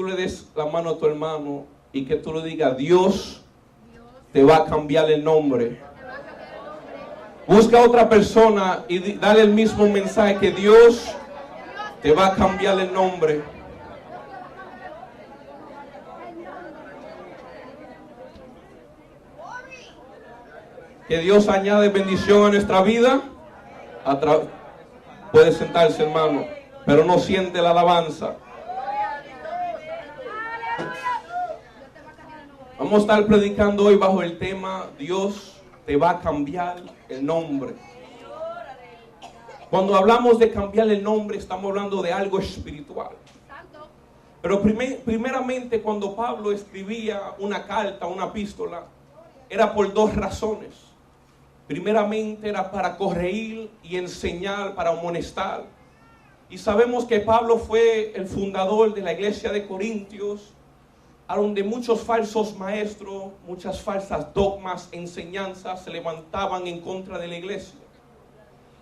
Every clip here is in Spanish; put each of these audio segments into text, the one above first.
Tú le des la mano a tu hermano y que tú le digas: Dios te va a cambiar el nombre. Busca a otra persona y dale el mismo mensaje, que Dios te va a cambiar el nombre. Que Dios añade bendición a nuestra vida. Puede sentarse, hermano, pero no siente la alabanza. Vamos a estar predicando hoy bajo el tema: Dios te va a cambiar el nombre. Cuando hablamos de cambiar el nombre, estamos hablando de algo espiritual. Pero primeramente, cuando Pablo escribía una carta, una epístola, era por dos razones. Primeramente era para corregir y enseñar, para amonestar. Y sabemos que Pablo fue el fundador de la iglesia de Corintios, a donde muchos falsos maestros, muchas falsas dogmas, enseñanzas se levantaban en contra de la iglesia.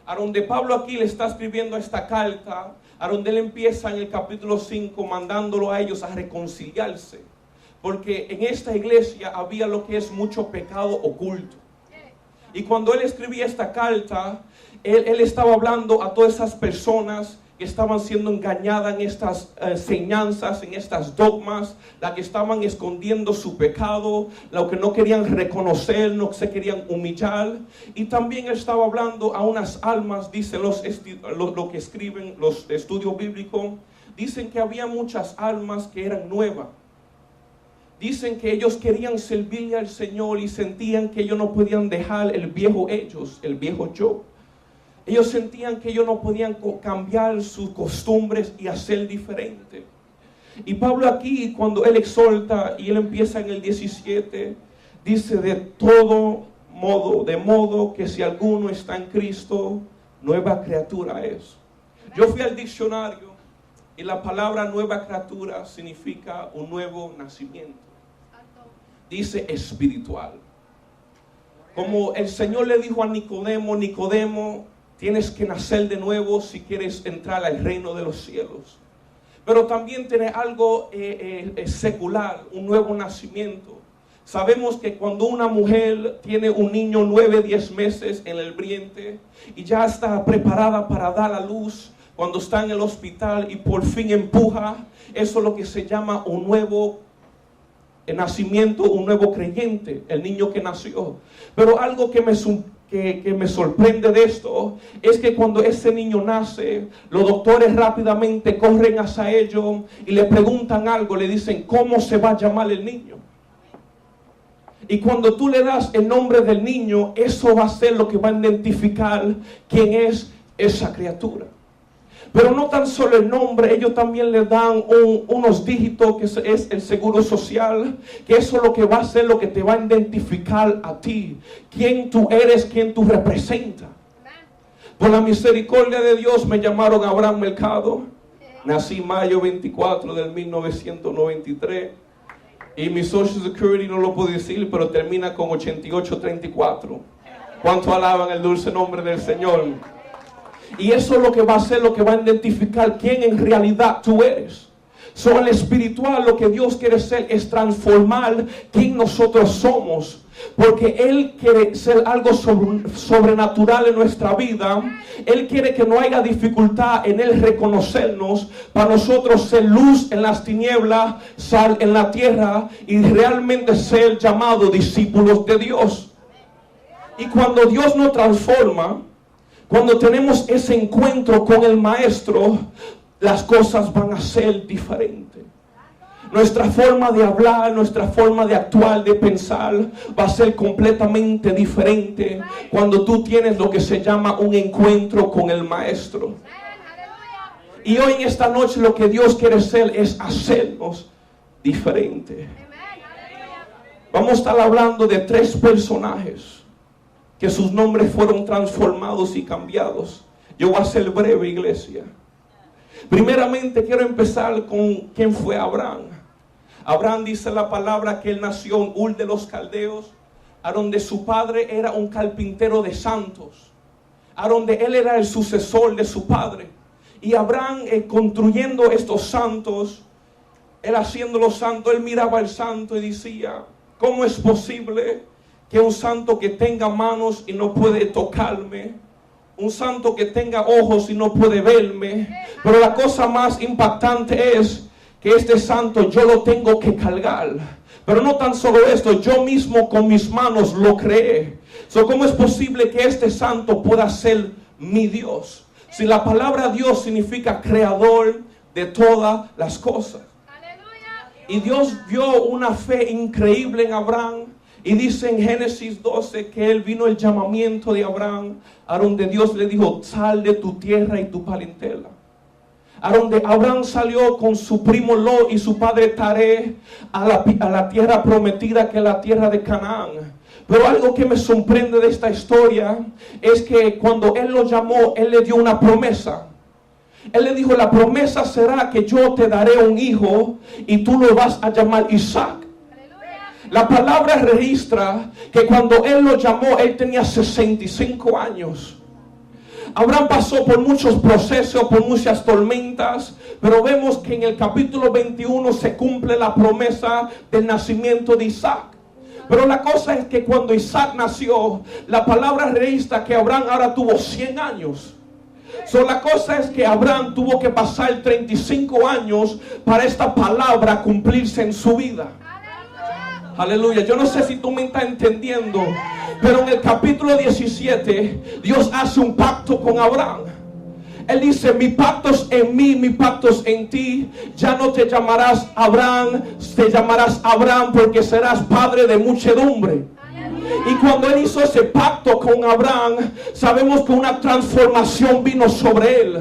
A donde Pablo aquí le está escribiendo esta carta, a donde él empieza en el capítulo 5 mandándolo a ellos a reconciliarse. Porque en esta iglesia había lo que es mucho pecado oculto. Y cuando él escribía esta carta, él estaba hablando a todas esas personas que estaban siendo engañadas en estas enseñanzas, en estas dogmas, las que estaban escondiendo su pecado, los que no querían reconocer, no se querían humillar. Y también él estaba hablando a unas almas, dicen lo que escriben los estudios bíblicos, dicen que había muchas almas que eran nuevas. Dicen que ellos querían servirle al Señor y sentían que ellos no podían dejar el viejo ellos, el viejo yo. Ellos sentían que ellos no podían cambiar sus costumbres y hacer diferente. Y Pablo aquí, cuando él exhorta y él empieza en el 17, dice: de modo que si alguno está en Cristo, nueva criatura es. Yo fui al diccionario y la palabra nueva criatura significa un nuevo nacimiento. Dice espiritual. Como el Señor le dijo a Nicodemo: Nicodemo, tienes que nacer de nuevo si quieres entrar al reino de los cielos. Pero también tiene algo secular, un nuevo nacimiento. Sabemos que cuando una mujer tiene un niño 9, 10 meses en el vientre y ya está preparada para dar a luz, cuando está en el hospital y por fin empuja, eso es lo que se llama un nuevo nacimiento, un nuevo creyente, el niño que nació. Pero algo que me sorprende de esto es que cuando ese niño nace, los doctores rápidamente corren hacia ellos y le preguntan algo, le dicen: ¿cómo se va a llamar el niño? Y cuando tú le das el nombre del niño, eso va a ser lo que va a identificar quién es esa criatura. Pero no tan solo el nombre, ellos también le dan unos dígitos, que es el seguro social, que eso es lo que va a ser, lo que te va a identificar a ti, quién tú eres, quién tú representas. Por la misericordia de Dios me llamaron Abraham Mercado. Nací mayo 24 del 1993. Y mi Social Security no lo puedo decir, pero termina con 8834. ¿Cuánto alaban el dulce nombre del Señor? Y eso es lo que va a ser, lo que va a identificar quién en realidad tú eres. Sobre el espiritual, lo que Dios quiere hacer es transformar quién nosotros somos. Porque Él quiere ser algo sobrenatural en nuestra vida. Él quiere que no haya dificultad en Él reconocernos, para nosotros ser luz en las tinieblas, sal en la tierra y realmente ser llamados discípulos de Dios. Y cuando Dios nos transforma, cuando tenemos ese encuentro con el Maestro, las cosas van a ser diferentes. Nuestra forma de hablar, nuestra forma de actuar, de pensar, va a ser completamente diferente cuando tú tienes lo que se llama un encuentro con el Maestro. Y hoy en esta noche lo que Dios quiere hacer es hacernos diferentes. Vamos a estar hablando de 3 personajes que sus nombres fueron transformados y cambiados. Yo voy a ser breve, iglesia. Primeramente quiero empezar con quién fue Abraham. Abraham, dice la palabra que él nació en Ur de los Caldeos, a donde su padre era un carpintero de santos, a donde él era el sucesor de su padre. Y Abraham, construyendo estos santos, él haciéndolo santo, él miraba al santo y decía, ¿cómo es posible que un santo que tenga manos y no puede tocarme, un santo que tenga ojos y no puede verme, pero la cosa más impactante es que este santo yo lo tengo que cargar? Pero no tan solo esto, yo mismo con mis manos lo creé. ¿Cómo es posible que este santo pueda ser mi Dios? Si la palabra Dios significa creador de todas las cosas. Y Dios vio una fe increíble en Abraham. Y dice en Génesis 12 que él vino el llamamiento de Abraham, a donde Dios le dijo, sal de tu tierra y tu parentela. A donde Abraham salió con su primo Lot y su padre Taré a la tierra prometida, que es la tierra de Canaán. Pero algo que me sorprende de esta historia es que cuando él lo llamó, él le dio una promesa. Él le dijo, la promesa será que yo te daré un hijo y tú lo vas a llamar Isaac. La palabra registra que cuando él lo llamó, él tenía 65 años. Abraham pasó por muchos procesos, por muchas tormentas, pero vemos que en el capítulo 21 se cumple la promesa del nacimiento de Isaac. Pero la cosa es que cuando Isaac nació, la palabra registra que Abraham ahora tuvo 100 años. La cosa es que Abraham tuvo que pasar 35 años para esta palabra cumplirse en su vida. Aleluya. Yo no sé si tú me estás entendiendo, pero en el capítulo 17 Dios hace un pacto con Abraham. Él dice, mi pacto es en mí, mi pacto es en ti. Ya no te llamarás Abraham, te llamarás Abraham, porque serás padre de muchedumbre. Y cuando él hizo ese pacto con Abraham, sabemos que una transformación vino sobre él.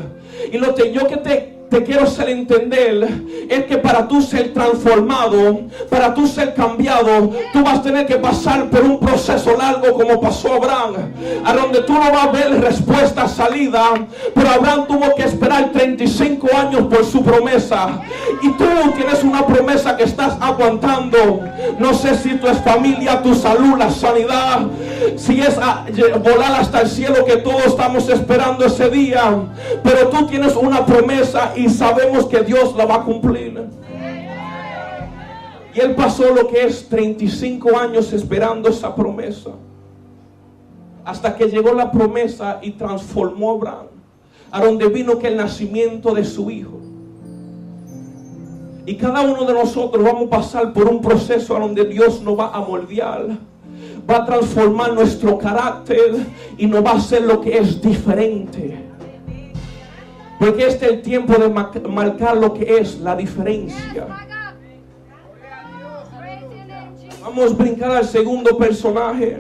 Y lo que yo te quiero hacer entender es que para tú ser transformado, para tú ser cambiado, tú vas a tener que pasar por un proceso largo como pasó Abraham, a donde tú no vas a ver respuesta salida. Pero Abraham tuvo que esperar 35 años por su promesa, y tú tienes una promesa que estás aguantando. No sé si tu es familia, tu salud, la sanidad, si es volar hasta el cielo, que todos estamos esperando ese día, pero tú tienes una promesa y sabemos que Dios la va a cumplir. Y él pasó lo que es 35 años esperando esa promesa, hasta que llegó la promesa y transformó a Abraham, a donde vino que el nacimiento de su hijo. Y cada uno de nosotros vamos a pasar por un proceso a donde Dios nos va a moldear, va a transformar nuestro carácter y nos va a hacer lo que es diferente. Porque este es el tiempo de marcar lo que es la diferencia. Vamos a brincar al segundo personaje,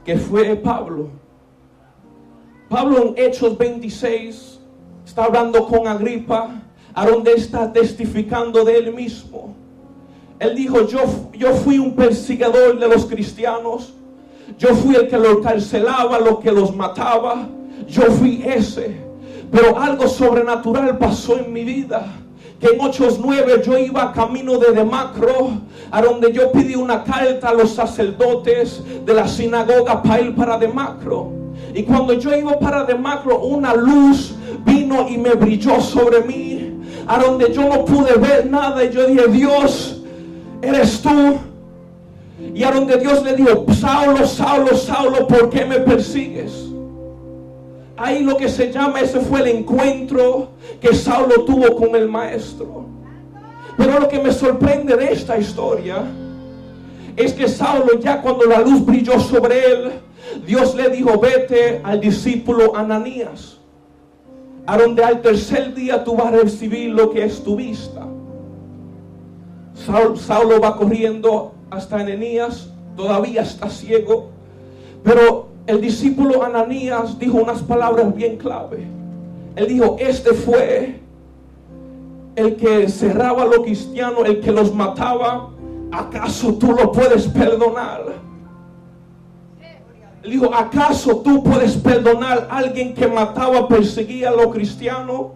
que fue Pablo. Pablo en Hechos 26 está hablando con Agripa, a donde está testificando de él mismo. Él dijo, yo fui un perseguidor de los cristianos. Yo fui el que los encarcelaba, los que los mataba. Yo fui ese. Pero algo sobrenatural pasó en mi vida, que en Hechos 9 yo iba camino de Damasco, a donde yo pedí una carta a los sacerdotes de la sinagoga para ir para Damasco. Y cuando yo iba para Damasco, una luz vino y me brilló sobre mí, a donde yo no pude ver nada. Y yo dije, Dios, eres tú. Y a donde Dios le dijo, Saulo, Saulo, Saulo, ¿por qué me persigues? Ahí lo que se llama, ese fue el encuentro que Saulo tuvo con el maestro. Pero lo que me sorprende de esta historia es que Saulo, ya cuando la luz brilló sobre él, Dios le dijo, vete al discípulo Ananías, a donde al tercer día tú vas a recibir lo que es tu vista. Saulo va corriendo hasta Ananías, todavía está ciego, pero el discípulo Ananías dijo unas palabras bien clave. Él dijo, este fue el que cerraba a los cristianos, el que los mataba. ¿Acaso tú lo puedes perdonar? Él dijo, ¿acaso tú puedes perdonar a alguien que mataba, perseguía a los cristianos?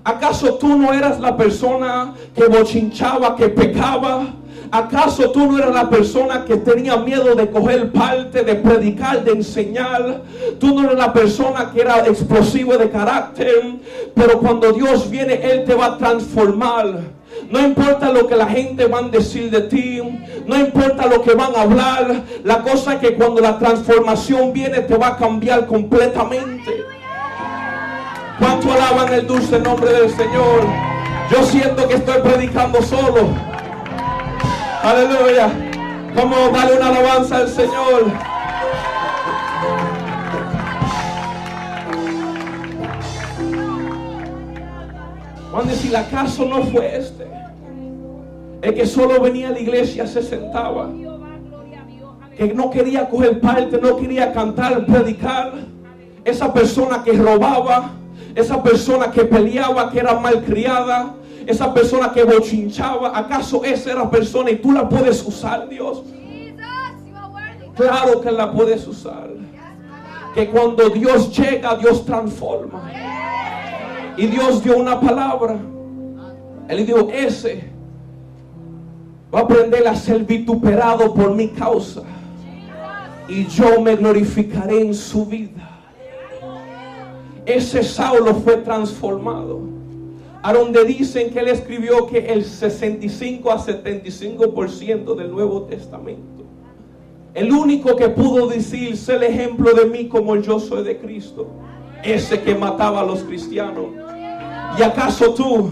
¿Acaso tú no eras la persona que bochinchaba, que pecaba? ¿Acaso tú no eras la persona que tenía miedo de coger parte, de predicar, de enseñar? Tú no eras la persona que era explosivo de carácter. Pero cuando Dios viene, Él te va a transformar. No importa lo que la gente va a decir de ti. No importa lo que van a hablar. La cosa es que cuando la transformación viene te va a cambiar completamente. ¿Cuánto alaban el dulce nombre del Señor? Yo siento que estoy predicando solo. Aleluya. Vamos a darle una alabanza al Señor. Van a decir, ¿acaso no fue este? El que solo venía a la iglesia, se sentaba, que no quería coger parte, no quería cantar, predicar. Esa persona que robaba, esa persona que peleaba, que era malcriada, esa persona que bochinchaba. ¿Acaso esa era la persona y tú la puedes usar, Dios? Claro que la puedes usar. Que cuando Dios llega, Dios transforma. Y Dios dio una palabra. Él dijo, ese va a aprender a ser vituperado por mi causa, y yo me glorificaré en su vida. Ese Saulo fue transformado, a donde dicen que él escribió que el 65 a 75% del Nuevo Testamento. El único que pudo decir, sé el ejemplo de mí como yo soy de Cristo. Ese que mataba a los cristianos. ¿Y acaso tú?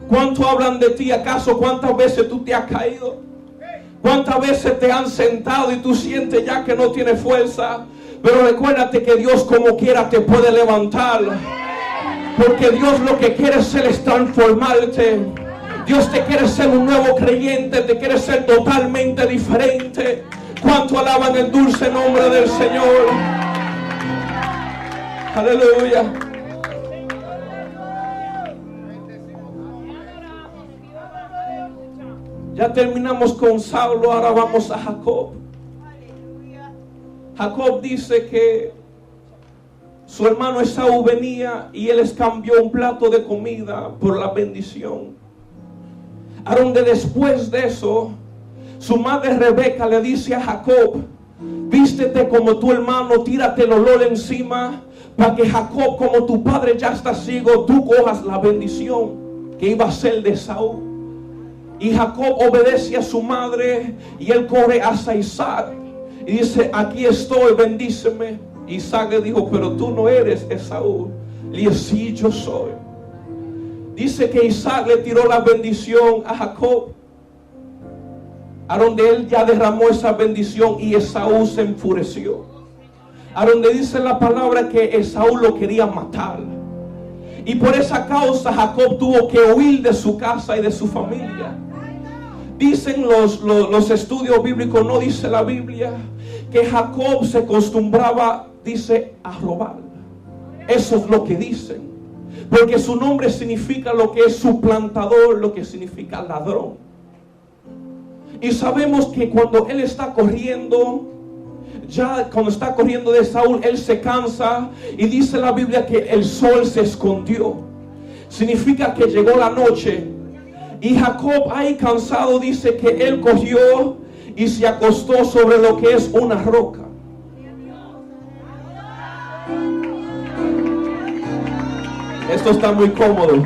¿Cuánto hablan de ti? ¿Acaso cuántas veces tú te has caído? ¿Cuántas veces te han sentado y tú sientes ya que no tienes fuerza? Pero recuérdate que Dios como quiera te puede levantar. Porque Dios lo que quiere hacer es transformarte. Dios te quiere ser un nuevo creyente, te quiere ser totalmente diferente. ¿Cuánto alaban el dulce nombre del Señor? Aleluya. Ya terminamos con Saulo, ahora vamos a Jacob. Jacob dice que su hermano Esaú venía y él les cambió un plato de comida por la bendición. A donde después de eso, su madre Rebeca le dice a Jacob, vístete como tu hermano, tírate el olor encima, para que Jacob, como tu padre ya está ciego, tú cojas la bendición que iba a ser de Esaú. Y Jacob obedece a su madre y él corre hacia Isaac y dice, aquí estoy, bendíceme. Isaac le dijo, pero tú no eres Esaú. Le dijo, sí, yo soy. Dice que Isaac le tiró la bendición a Jacob, a donde él ya derramó esa bendición, y Esaú se enfureció. A donde dice la palabra que Esaú lo quería matar. Y por esa causa Jacob tuvo que huir de su casa y de su familia. Dicen los estudios bíblicos, no dice la Biblia, que Jacob se acostumbraba, dice, a robar. Eso es lo que dicen. Porque su nombre significa lo que es suplantador, lo que significa ladrón. Y sabemos que cuando él está corriendo, ya cuando está corriendo de Saúl, él se cansa. Y dice la Biblia que el sol se escondió. Significa que llegó la noche. Y Jacob ahí cansado dice que él cogió y se acostó sobre lo que es una roca. Esto está muy cómodo.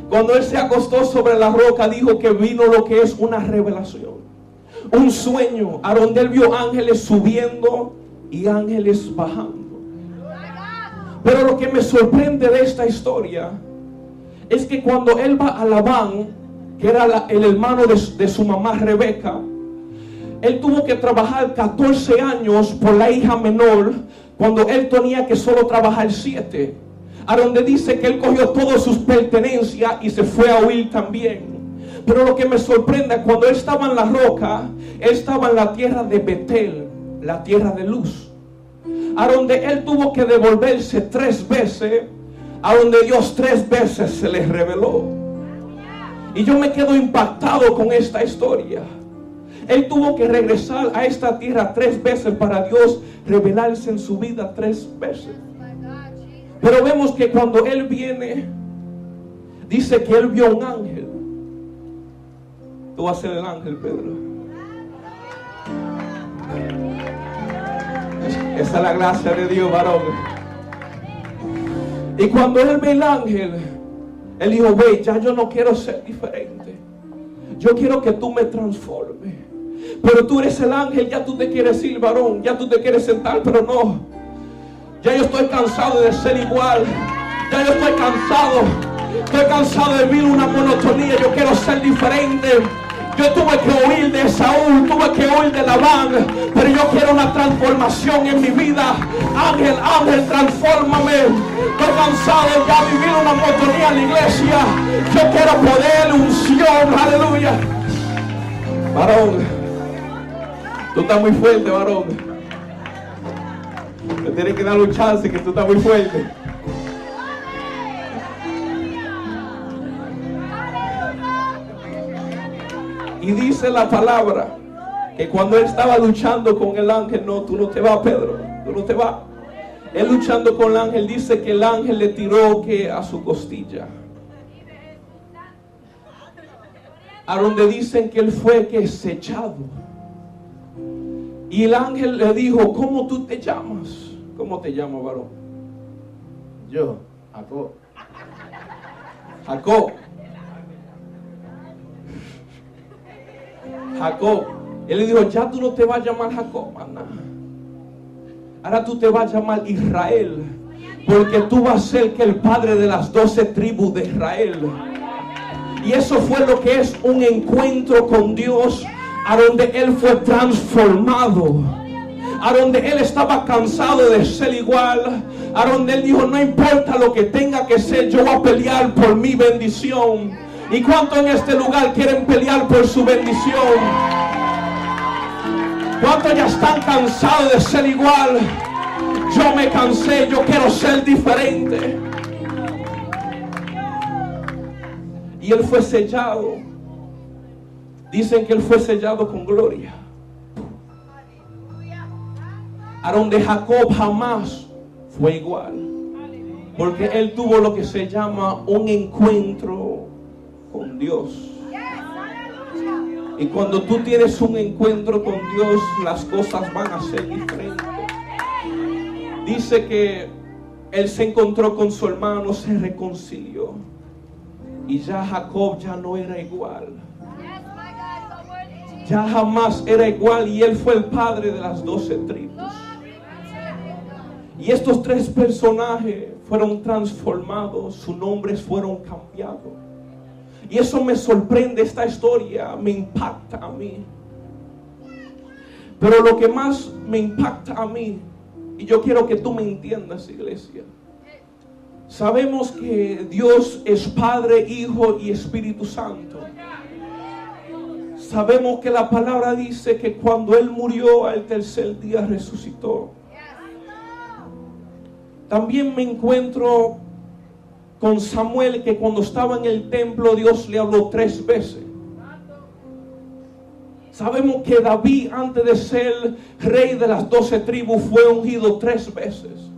Cuando él se acostó sobre la roca, dijo que vino lo que es una revelación, un sueño, a donde él vio ángeles subiendo y ángeles bajando. Pero lo que me sorprende de esta historia es que cuando él va a Labán, que era el hermano de su mamá Rebeca, él tuvo que trabajar 14 años por la hija menor, cuando él tenía que solo trabajar 7. A donde dice que él cogió todas sus pertenencias y se fue a huir también. Pero lo que me sorprende, cuando él estaba en la roca, él estaba en la tierra de Betel, la tierra de luz, a donde él tuvo que devolverse 3 veces, a donde Dios 3 veces se le reveló. Y yo me quedo impactado con esta historia. Él tuvo que regresar a esta tierra 3 veces para Dios revelarse en su vida 3 veces. Pero vemos que cuando él viene, dice que él vio un ángel. Tú vas a ser el ángel, Pedro. Esa es la gracia de Dios, varón. Y cuando él ve el ángel, Él dijo, ve, ya yo no quiero ser diferente. Yo quiero que tú me transformes. Pero tú eres el ángel, ya tú te quieres ir, varón. Ya tú te quieres sentar, pero no. Ya yo estoy cansado de ser igual. Ya yo estoy cansado. Estoy cansado de vivir una monotonía. Yo quiero ser diferente. Yo tuve que huir de Saúl, tuve que huir de Labán, pero yo quiero una transformación en mi vida. Ángel, ángel, transfórmame. Estoy cansado ya de vivir una monotonía en la iglesia. Yo quiero poder, unción, aleluya. Varón, tú estás muy fuerte, varón. Te tienes que dar un chance, que tú estás muy fuerte. Y dice la palabra que cuando él estaba luchando con el ángel, no, tú no te vas, Pedro, tú no te vas. Él luchando con el ángel, dice que el ángel le tiró que a su costilla. A donde dicen que él fue que sellado. Y el ángel le dijo, ¿cómo tú te llamas? ¿Cómo te llamas, varón? Yo, Jacob. Jacob. Jacob. Él le dijo, ya tú no te vas a llamar Jacob, maná. Ahora tú te vas a llamar Israel, porque tú vas a ser que el padre de las 12 tribus de Israel. Y eso fue lo que es un encuentro con Dios, a donde él fue transformado, a donde él estaba cansado de ser igual, a donde él dijo, no importa lo que tenga que ser, yo voy a pelear por mi bendición. ¿Y cuántos en este lugar quieren pelear por su bendición? ¿Cuántos ya están cansados de ser igual? Yo me cansé, yo quiero ser diferente. Y él fue sellado. Dicen que él fue sellado con gloria. A donde Jacob jamás fue igual. Porque él tuvo lo que se llama un encuentro con Dios. Y cuando tú tienes un encuentro con Dios, las cosas van a ser diferentes. Dice que él se encontró con su hermano, se reconcilió. Y ya Jacob ya no era igual. Ya jamás era igual. Y él fue el padre de las 12 tribus. Y estos 3 personajes fueron transformados. Sus nombres fueron cambiados. Y eso me sorprende, esta historia me impacta a mí. Pero lo que más me impacta a mí, y yo quiero que tú me entiendas, iglesia. Sabemos que Dios es Padre, Hijo y Espíritu Santo. Sabemos que la palabra dice que cuando Él murió al tercer día resucitó. También me encuentro con Samuel, que cuando estaba en el templo Dios le habló 3 veces. Sabemos que David, antes de ser rey de las 12 tribus, fue ungido 3 veces.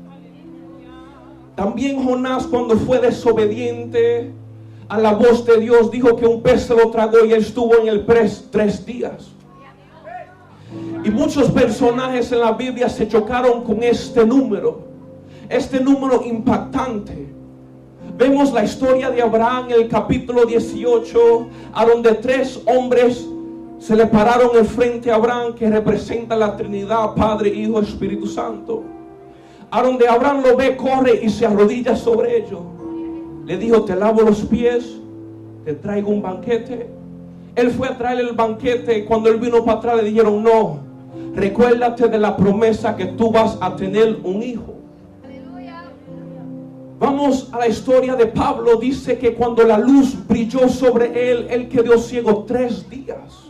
También Jonás, cuando fue desobediente a la voz de Dios, dijo que un pez se lo tragó y él estuvo en el pez 3 días. Y muchos personajes en la Biblia se chocaron con este número impactante. Vemos la historia de Abraham en el capítulo 18, a donde 3 hombres se le pararon en frente a Abraham, que representa la Trinidad, Padre, Hijo, Espíritu Santo. A donde Abraham lo ve, corre y se arrodilla sobre ellos. Le dijo, te lavo los pies, te traigo un banquete. Él fue a traer el banquete. Cuando él vino para atrás le dijeron, no, recuérdate de la promesa que tú vas a tener un hijo. Vamos a la historia de Pablo. Dice que cuando la luz brilló sobre él, él quedó ciego 3 días.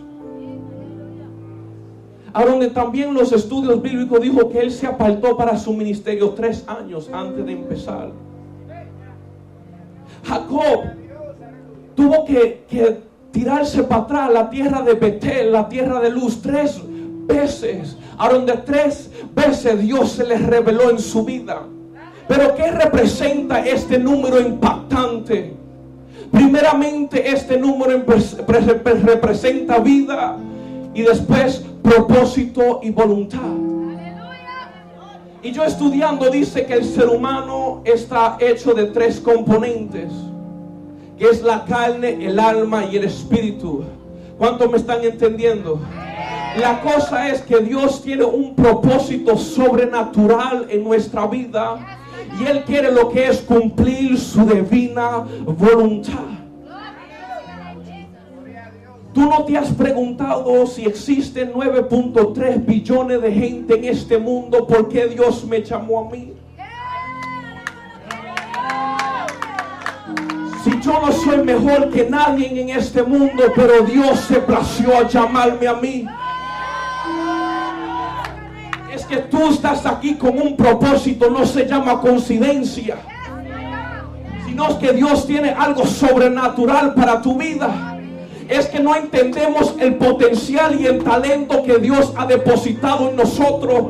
A donde también los estudios bíblicos dijo que él se apartó para su ministerio 3 años antes de empezar. Jacob tuvo que tirarse para atrás, la tierra de Betel, la tierra de luz, 3 veces. A donde 3 veces Dios se le reveló en su vida. Pero ¿qué representa este número impactante? Primeramente, este número representa vida, y después propósito y voluntad. Y yo estudiando, dice que el ser humano está hecho de 3 componentes. que es la carne, el alma y el espíritu. ¿Cuántos me están entendiendo? La cosa es que Dios tiene un propósito sobrenatural en nuestra vida y Él quiere lo que es cumplir su divina voluntad. Tú no te has preguntado si existen 9.3 billones de gente en este mundo, ¿por qué Dios me llamó a mí? Si yo no soy mejor que nadie en este mundo, pero Dios se plació a llamarme a mí. Es que tú estás aquí con un propósito, no se llama coincidencia, sino es que Dios tiene algo sobrenatural para tu vida. Es que no entendemos el potencial y el talento que Dios ha depositado en nosotros.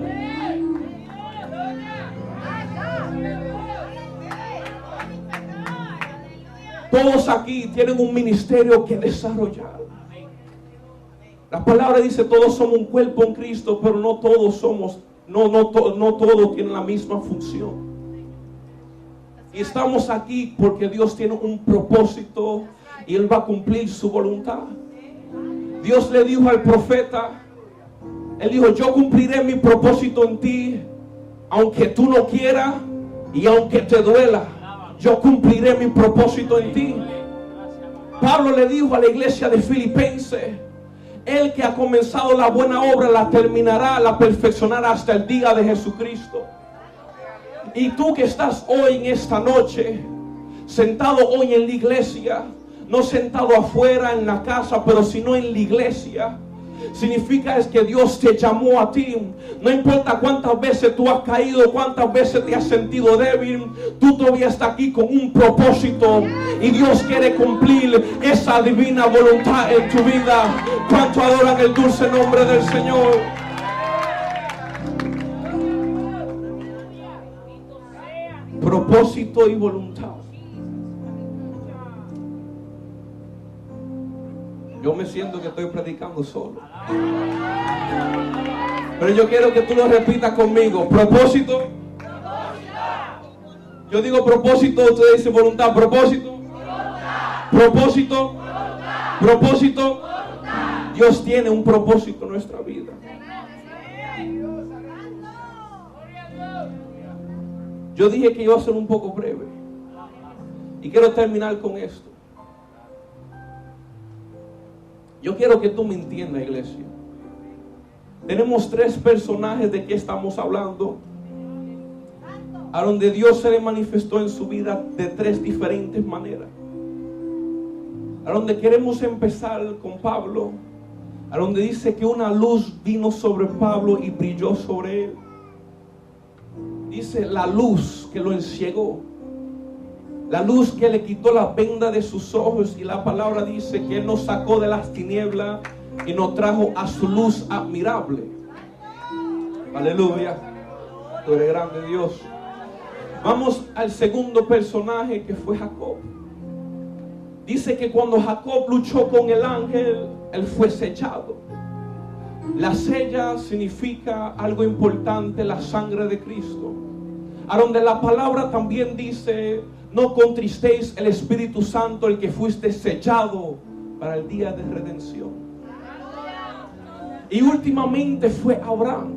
Todos aquí tienen un ministerio que desarrollar. La palabra dice: todos somos un cuerpo en Cristo, pero no todos somos, no todos tienen la misma función. Y estamos aquí porque Dios tiene un propósito y Él va a cumplir su voluntad. Dios le dijo al profeta, Él dijo: yo cumpliré mi propósito en ti, aunque tú no quieras y aunque te duela. Yo cumpliré mi propósito en ti. Pablo le dijo a la iglesia de Filipenses: el que ha comenzado la buena obra la terminará, la perfeccionará hasta el día de Jesucristo. Y tú que estás hoy en esta noche, sentado hoy en la iglesia, no sentado afuera en la casa, pero sino en la iglesia, significa es que Dios te llamó a ti. No importa cuántas veces tú has caído, cuántas veces te has sentido débil, tú todavía estás aquí con un propósito y Dios quiere cumplir esa divina voluntad en tu vida. ¿Cuánto adoran el dulce nombre del Señor? Propósito y voluntad. Yo me siento que estoy predicando solo, pero yo quiero que tú lo repitas conmigo. Propósito. Yo digo propósito, usted dice voluntad. Propósito. Propósito. Propósito. Dios tiene un propósito en nuestra vida. Yo dije que iba a ser un poco breve y quiero terminar con esto. Yo quiero que tú me entiendas, iglesia. Tenemos tres personajes de que estamos hablando, a donde Dios se le manifestó en su vida de tres diferentes maneras. A donde queremos empezar con Pablo, a donde dice que una luz vino sobre Pablo y brilló sobre él. Dice la luz que lo enciegó, la luz que le quitó la venda de sus ojos, y la palabra dice que Él nos sacó de las tinieblas y nos trajo a su luz admirable. Aleluya. Tú eres grande, Dios. Vamos al segundo personaje, que fue Jacob. Dice que cuando Jacob luchó con el ángel, él fue sellado. La sella significa algo importante, la sangre de Cristo. A donde la palabra también dice: no contristéis el Espíritu Santo, el que fuiste sellado para el día de redención. Y últimamente fue Abraham.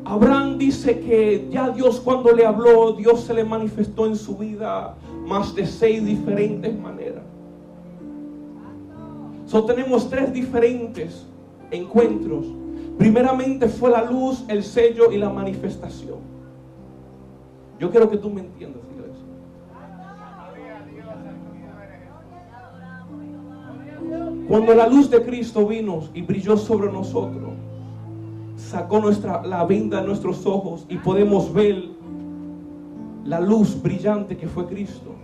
Abraham dice que ya Dios, cuando le habló, Dios se le manifestó en su vida más de 6 diferentes maneras. Tenemos 3 diferentes encuentros. Primeramente fue la luz, el sello y la manifestación. Yo quiero que tú me entiendas, iglesia. Cuando la luz de Cristo vino y brilló sobre nosotros, sacó la venda de nuestros ojos y podemos ver la luz brillante que fue Cristo.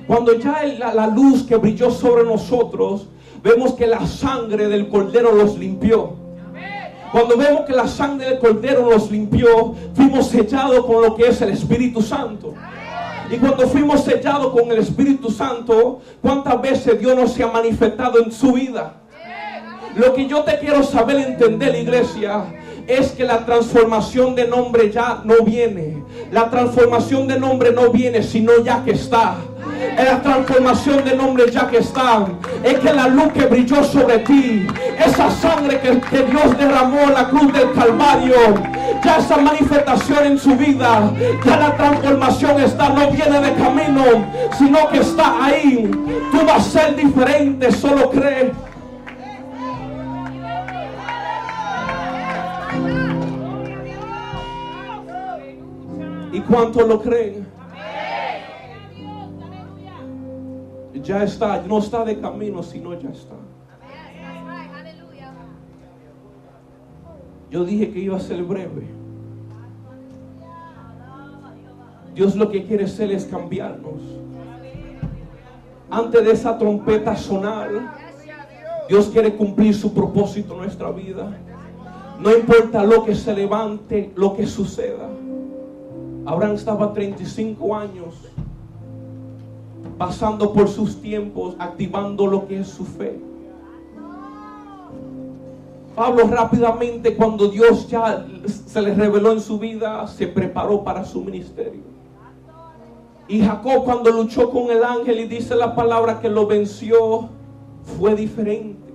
Cuando ya la luz que brilló sobre nosotros, vemos que la sangre del Cordero los limpió. Cuando vemos que la sangre del Cordero nos limpió, fuimos sellados con lo que es el Espíritu Santo. Y cuando fuimos sellados con el Espíritu Santo, ¿cuántas veces Dios nos se ha manifestado en su vida? Lo que yo te quiero saber entender, iglesia, es que la transformación de nombre ya no viene. La transformación de nombre no viene, sino ya que está. La transformación de nombre ya que está. Es que la luz que brilló sobre ti, esa sangre que Dios derramó en la cruz del Calvario, ya esa manifestación en su vida, ya la transformación está, no viene de camino, sino que está ahí. Tú vas a ser diferente, solo cree. ¿Y cuántos lo creen? Ya está, no está de camino, sino ya está. Yo dije que iba a ser breve. Dios lo que quiere hacer es cambiarnos. Antes de esa trompeta sonar, Dios quiere cumplir su propósito en nuestra vida. No importa lo que se levante, lo que suceda. Abraham estaba 35 años pasando por sus tiempos, activando lo que es su fe. Pablo rápidamente, cuando Dios ya se le reveló en su vida, se preparó para su ministerio. Y Jacob, cuando luchó con el ángel, y dice la palabra que lo venció, fue diferente,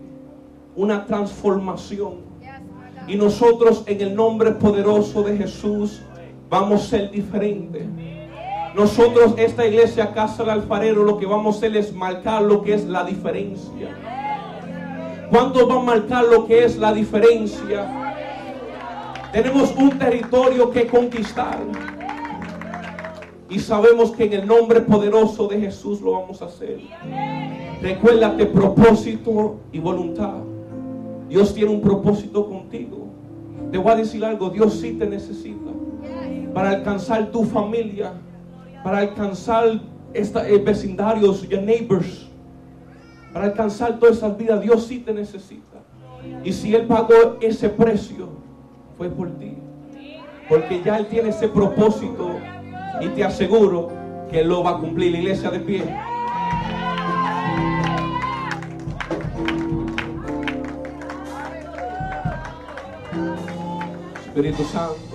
una transformación. Y nosotros, en el nombre poderoso de Jesús, vamos a ser diferentes. Nosotros, esta iglesia Casa del Alfarero, lo que vamos a hacer es marcar lo que es la diferencia. ¿Cuántos van a marcar lo que es la diferencia? Tenemos un territorio que conquistar. Y sabemos que en el nombre poderoso de Jesús lo vamos a hacer. Recuérdate, propósito y voluntad. Dios tiene un propósito contigo. Te voy a decir algo, Dios sí te necesita para alcanzar tu familia, para alcanzar vecindarios, your neighbors, para alcanzar todas esas vidas. Dios sí te necesita. Y si Él pagó ese precio, fue por ti, porque ya Él tiene ese propósito, y te aseguro que Él lo va a cumplir. La iglesia de pie. Espíritu Santo.